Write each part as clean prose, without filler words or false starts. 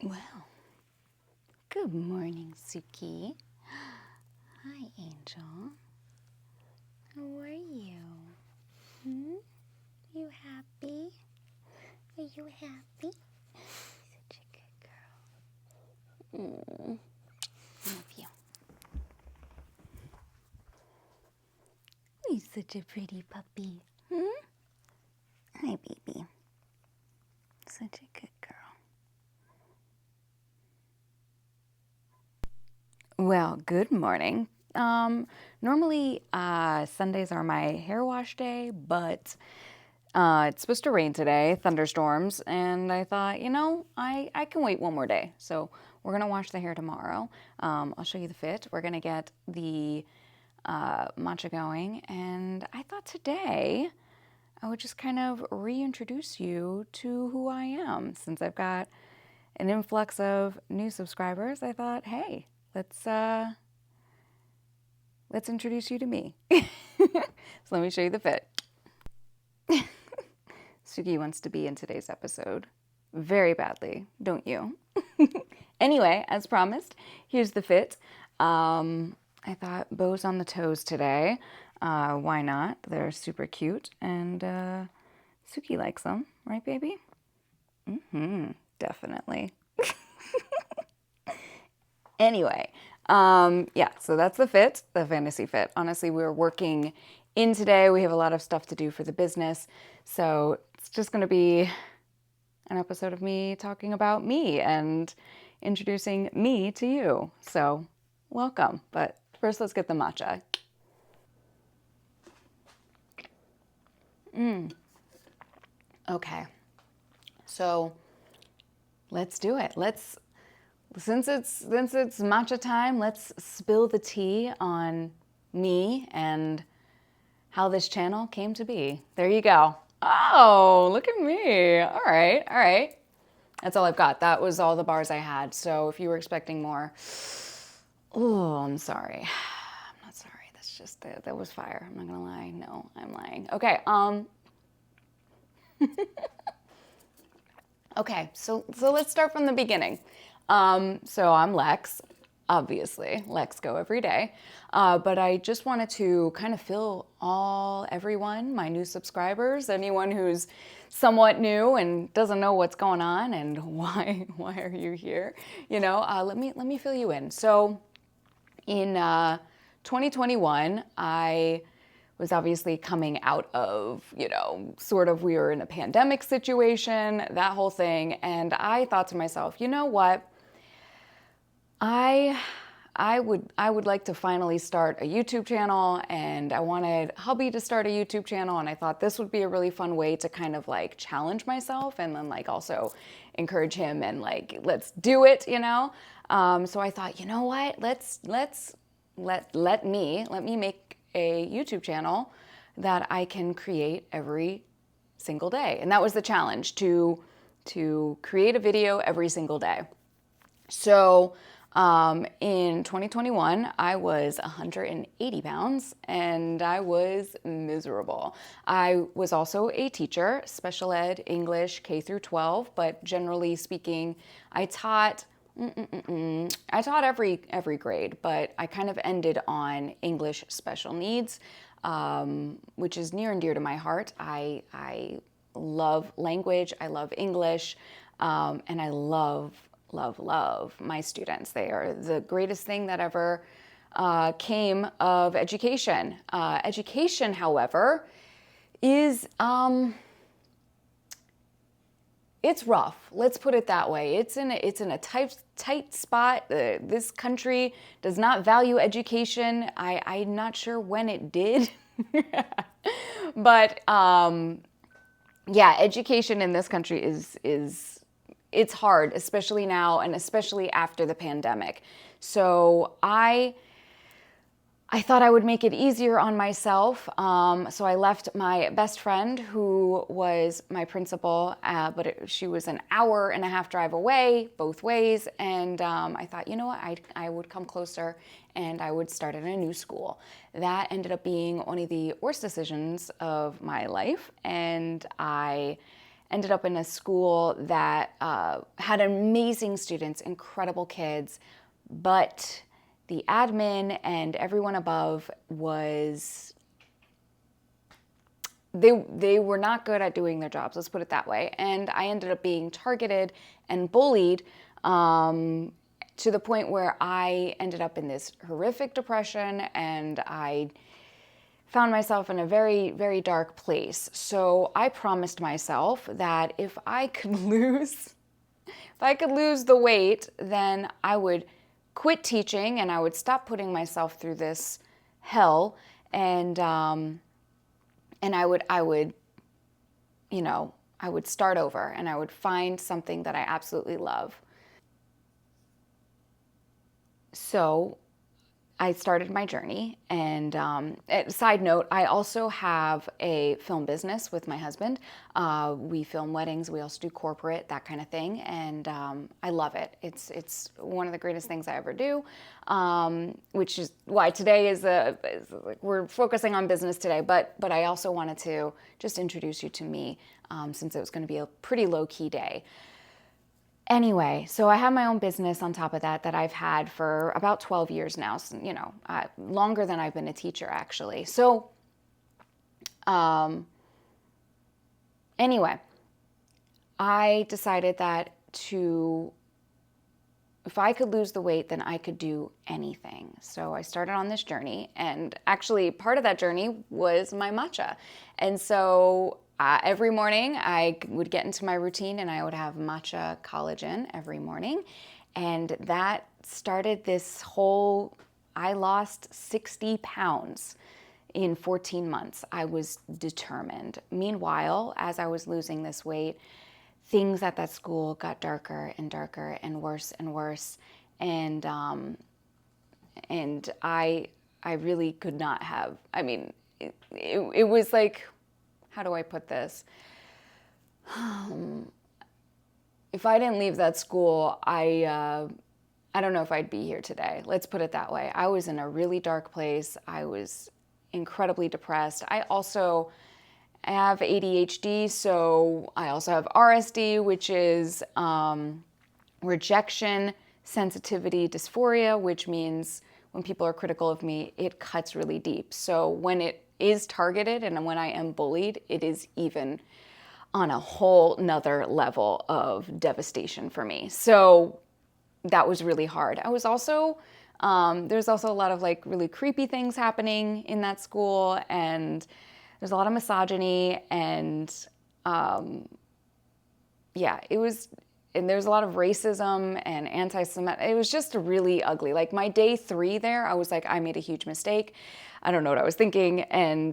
Well, good morning, Suki. Hi, Angel. How are you? You happy? Are you happy? Such a good girl. Love you. He's such a pretty puppy. Hi, baby. Such a good girl. Well, good morning. Normally, Sundays are my hair wash day, but it's supposed to rain today, thunderstorms, and I thought, I can wait one more day. So we're going to wash the hair tomorrow. I'll show you the fit. We're going to get the matcha going, and I thought today I would just kind of reintroduce you to who I am. Since I've got an influx of new subscribers, I thought, hey, let's introduce you to me. So let me show you the fit. Suki wants to be in today's episode very badly, don't you? Anyway, as promised, here's the fit. I thought bows on the toes today. Why not? They're super cute, and Suki likes them, right, baby? Definitely. Anyway, yeah, so that's the fit, the fantasy fit. Honestly, we're working in today. We have a lot of stuff to do for the business. So it's just going to be an episode of me talking about me and introducing me to you. So welcome. But first, let's get the matcha. Okay. So let's do it. Since it's matcha time, let's spill the tea on me and how this channel came to be. There you go. Oh, look at me. All right, all right. That's all I've got. That was all the bars I had. So if you were expecting more, oh, I'm sorry. I'm not sorry. That's just that was fire. I'm not gonna lie. No, I'm lying. Okay. Okay, so let's start from the beginning. So I'm Lex, obviously. Lex go every day. But I just wanted to kind of fill everyone, my new subscribers, anyone who's somewhat new and doesn't know what's going on and why are you here? Let me fill you in. So in 2021, I was obviously coming out of, sort of we were in a pandemic situation, that whole thing. And I thought to myself, you know what? I would like to finally start a YouTube channel, and I wanted hubby to start a YouTube channel, and I thought this would be a really fun way to kind of like challenge myself and then like also encourage him and like let's do it, So I thought, you know what? Let me make a YouTube channel that I can create every single day. And that was the challenge, to create a video every single day. So in 2021, I was 180 pounds and I was miserable. I was also a teacher, special ed, English, K through 12, but generally speaking, I taught every grade, but I kind of ended on English special needs, which is near and dear to my heart. I love language, I love English, and I love my students. They are the greatest thing that ever came of education. Education, however, is it's rough. Let's put it that way. It's in a tight spot. This country does not value education. I'm not sure when it did, but yeah, education in this country is it's hard, especially now and especially after the pandemic. So I thought I would make it easier on myself. So I left my best friend, who was my principal, but she was an hour and a half drive away, both ways. And I thought, you know what, I would come closer and I would start at a new school. That ended up being one of the worst decisions of my life. And I ended up in a school that had amazing students, incredible kids, but the admin and everyone above was, they were not good at doing their jobs, let's put it that way. And I ended up being targeted and bullied to the point where I ended up in this horrific depression, and I found myself in a very, very dark place. So I promised myself that if I could lose the weight, then I would quit teaching and I would stop putting myself through this hell, and I would, you know, I would start over and I would find something that I absolutely love. So I started my journey, and side note, I also have a film business with my husband. We film weddings, we also do corporate, that kind of thing, and I love it. It's one of the greatest things I ever do, which is why today we're focusing on business today, but I also wanted to just introduce you to me, since it was going to be a pretty low-key day. Anyway, so I have my own business on top of that I've had for about 12 years now, so, you know, longer than I've been a teacher, actually. So anyway, I decided that if I could lose the weight, then I could do anything. So I started on this journey, and actually part of that journey was my matcha. And so every morning I would get into my routine and I would have matcha collagen every morning. And that started this whole, I lost 60 pounds in 14 months. I was determined. Meanwhile, as I was losing this weight, things at that school got darker and darker and worse and worse. And I really could not have, I mean, it was like, how do I put this? If I didn't leave that school, I don't know if I'd be here today. Let's put it that way. I was in a really dark place. I was incredibly depressed. I have ADHD, so I also have RSD, which is rejection sensitivity dysphoria, which means when people are critical of me, it cuts really deep. So when it is targeted and when I am bullied, it is even on a whole nother level of devastation for me. So that was really hard. I was also, there's also a lot of like really creepy things happening in that school, and there's a lot of misogyny, and yeah, it was, and there's a lot of racism and anti-Semitic. It was just really ugly. Like my day 3 there, I was like, I made a huge mistake. I don't know what I was thinking,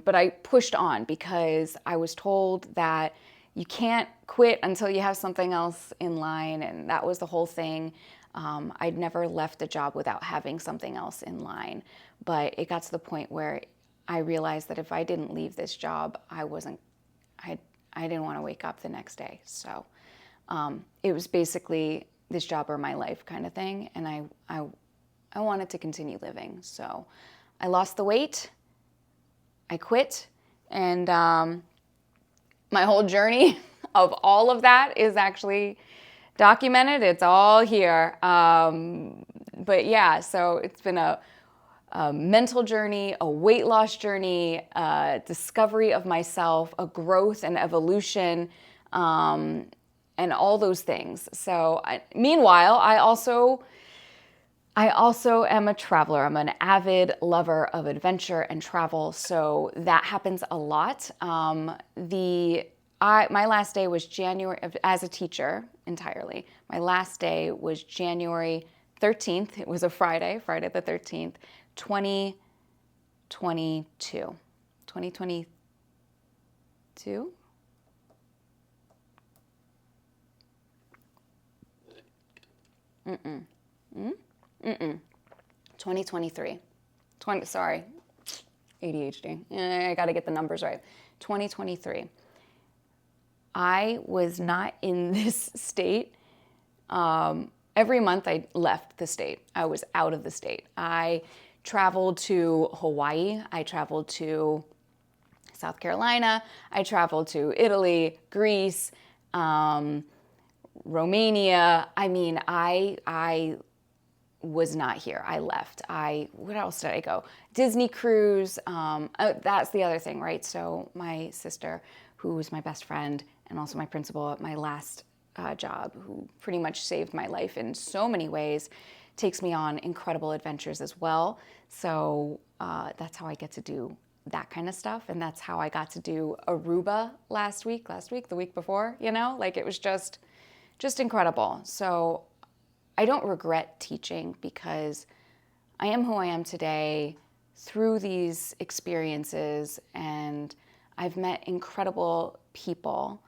but I pushed on because I was told that you can't quit until you have something else in line, and that was the whole thing. I'd never left a job without having something else in line, but it got to the point where I realized that if I didn't leave this job, I didn't want to wake up the next day. So it was basically this job or my life kind of thing, and I wanted to continue living. So I lost the weight, I quit, and my whole journey of all of that is actually documented. It's all here. But yeah, so it's been a mental journey, a weight loss journey, a discovery of myself, a growth and evolution, and all those things. So meanwhile, I also am a traveler. I'm an avid lover of adventure and travel, so that happens a lot. My last day was January, as a teacher entirely. My last day was January 13th. It was a Friday the 13th, 2022. 2022? Mm-mm. Mm? Mm-mm. 2023. Sorry, ADHD. I got to get the numbers right. 2023. I was not in this state. Every month I left the state. I was out of the state. I traveled to Hawaii. I traveled to South Carolina. I traveled to Italy, Greece, Romania. I mean, I was not here. I left. What else did I go? Disney cruise. That's the other thing, right? So my sister, who was my best friend and also my principal at my last job, who pretty much saved my life in so many ways, takes me on incredible adventures as well. So that's how I get to do that kind of stuff. And that's how I got to do Aruba the week before, like it was just incredible. So I don't regret teaching because I am who I am today through these experiences, and I've met incredible people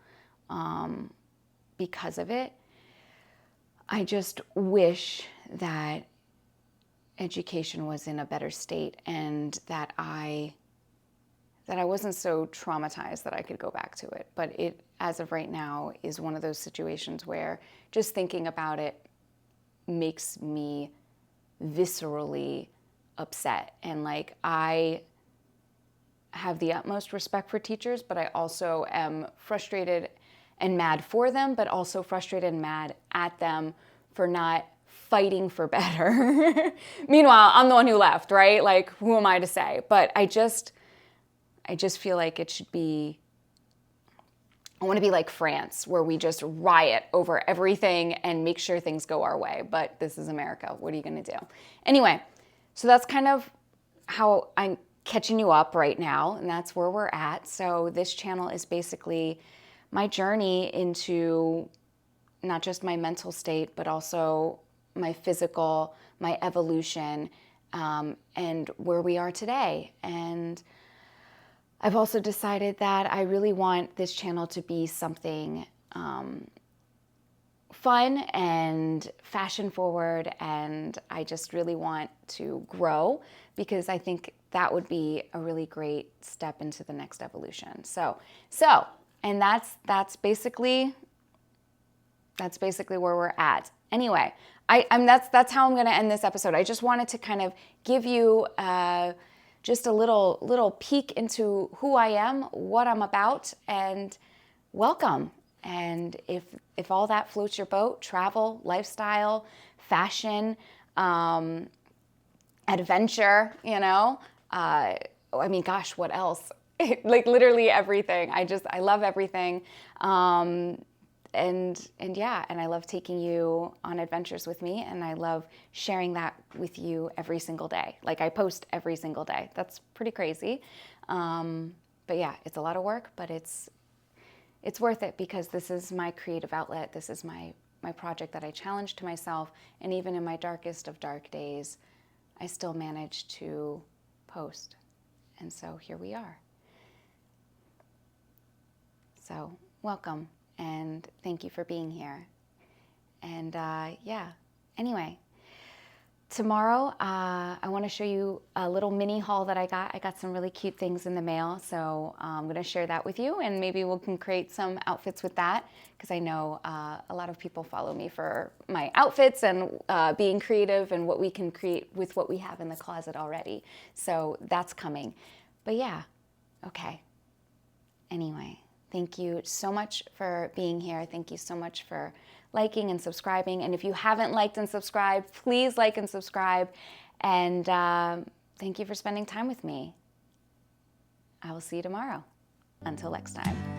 because of it. I just wish that education was in a better state and that I wasn't so traumatized that I could go back to it. But it, as of right now, is one of those situations where just thinking about it makes me viscerally upset. And like, I have the utmost respect for teachers, but I also am frustrated and mad for them, but also frustrated and mad at them for not fighting for better. Meanwhile, I'm the one who left, right? Like, who am I to say? But I just feel like it should be, I want to be like France, where we just riot over everything and make sure things go our way. But this is America. What are you going to do? Anyway, so that's kind of how I'm catching you up right now, and that's where we're at. So this channel is basically my journey into not just my mental state, but also my physical, my evolution, and where we are today. And I've also decided that I really want this channel to be something fun and fashion forward, and I just really want to grow because I think that would be a really great step into the next evolution. So, and that's basically where we're at. Anyway, that's how I'm going to end this episode. I just wanted to kind of give you just a little peek into who I am, what I'm about, and welcome. And if all that floats your boat, travel, lifestyle, fashion, adventure, I mean, gosh, what else? Like literally everything. I love everything. And yeah, and I love taking you on adventures with me, and I love sharing that with you every single day. Like I post every single day. That's pretty crazy. But yeah, it's a lot of work, but it's worth it because this is my creative outlet. This is my project that I challenged to myself, and even in my darkest of dark days, I still managed to post. And so here we are. So welcome. And thank you for being here. And yeah, anyway, tomorrow I want to show you a little mini haul that I got. I got some really cute things in the mail, so I'm going to share that with you, and maybe we can create some outfits with that, because I know a lot of people follow me for my outfits and being creative and what we can create with what we have in the closet already. So that's coming. But yeah, okay. Anyway. Thank you so much for being here. Thank you so much for liking and subscribing. And if you haven't liked and subscribed, please like and subscribe. And thank you for spending time with me. I will see you tomorrow. Until next time.